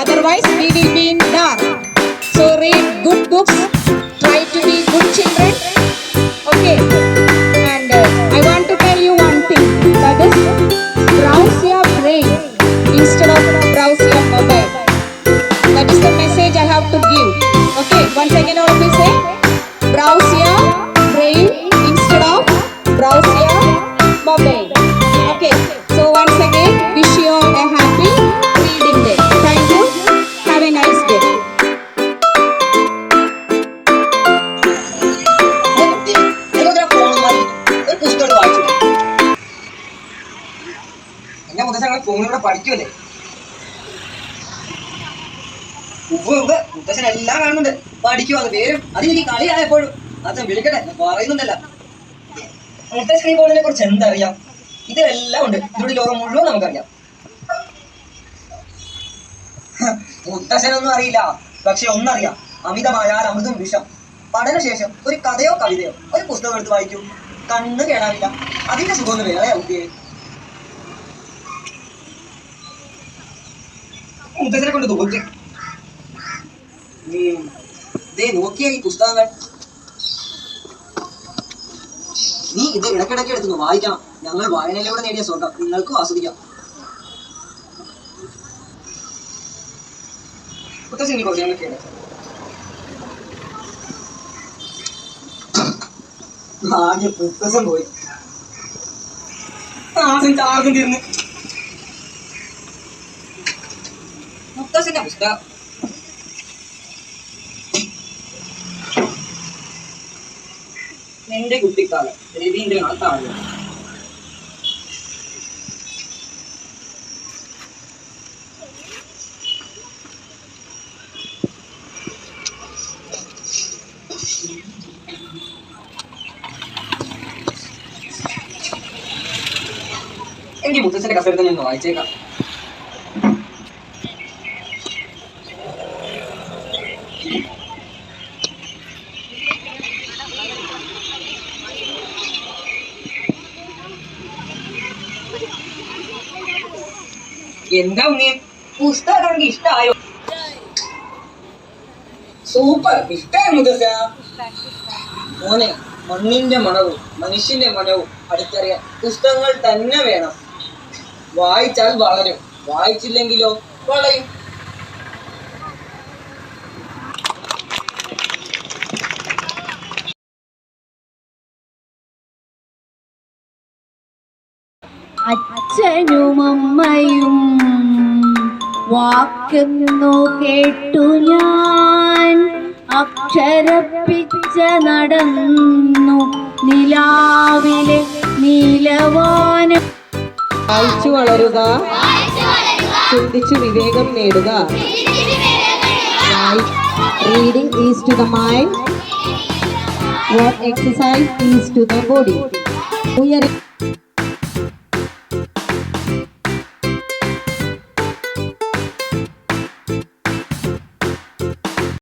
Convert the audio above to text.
otherwise we will be in dark. So read good books, try to be good children. Okay, and I want to tell you one thing, that is browse your brain instead of browse your mobile. That is the message I have to give. Okay, once again all of you say, browse your brain instead of browse your mobile. Okay, so once again wish you all a happy reading day. Thank you. Have a nice day. എന്നെ മുത്തശ്ശൻ ഫോണിലൂടെ പഠിക്കുമല്ലേ? മുത്തശ്ശൻ എല്ലാം കാണുന്നുണ്ട്, പഠിക്കുവാന്ന് പേരും അതെനിക്ക് കളിയായപ്പോഴും അച്ഛൻ വിളിക്കട്ടെ പറയുന്നുണ്ടല്ലോ. മുത്തശ്ശൻ ഈ ഫോണിനെ കുറിച്ച് എന്തറിയാം? ഇതിലെല്ലാം ഉണ്ട്, ഇതിലൂടെ ലോകം മുഴുവൻ നമുക്കറിയാം. മുത്തശ്ശനൊന്നും അറിയില്ല, പക്ഷെ ഒന്നറിയാം, അമിതമായാൽ അമൃതും വിഷം. പഠനശേഷം ഒരു കഥയോ കവിതയോ ഒരു പുസ്തകം എടുത്ത് വായിക്കും, കണ്ണ് കേടാനില്ല. അതിന്റെ സുഖമൊന്നും വേറെ കുട്ടിയെ. മുത്തശ്ശനെ കൊണ്ട് തോറ്റി. നോക്കിയ ഈ പുസ്തകങ്ങൾ, നീ ഇത് ഇടയ്ക്കിടയ്ക്ക് എടുത്തു വായിക്കണം. ഞങ്ങൾ വായനയിലൂടെ നേടിയ സ്വർഗം നിങ്ങൾക്കും ആസ്വദിക്കാം. മുത്തശ്ശൻ കുറച്ച് ഞങ്ങൾക്ക് ആദ്യം മുത്തശ്ശൻ പോയി, ആദ്യം ചാർജും തീർന്ന്. മുത്തശ്ശന്റെ പുസ്തകം നിന്റെ കുട്ടിക്കാലം, രവീന്ദ്രനാഥ് ടാഗോർ. എനിക്ക് മുത്തച്ഛന്റെ കസരത്തിൽ നിന്ന് വായിച്ചേക്കാം. എന്താ ഉണ്ണി, പുസ്തകം ഇഷ്ടമായോ? സൂപ്പർ, ഇഷ്ടമായി മുത്തശ്ശ. മോനെ, മണ്ണിന്റെ മണവും മനുഷ്യന്റെ മനവും അടുത്തറിയാൻ പുസ്തകങ്ങൾ തന്നെ വേണം. വായിച്ചാൽ വളരും, വായിച്ചില്ലെങ്കിലോ വളയും. അച്ഛനും അമ്മയും വാക്കെന്നു കേട്ടു ഞാൻ, അക്ഷരപ്പിച്ച നടന്നു നിലാവിലെ നീലവാനം. വായിച്ചു വളരുക, ചിന്തിച്ചു വിവേകം നേടുക. Reading is to the mind what exercise is to the body.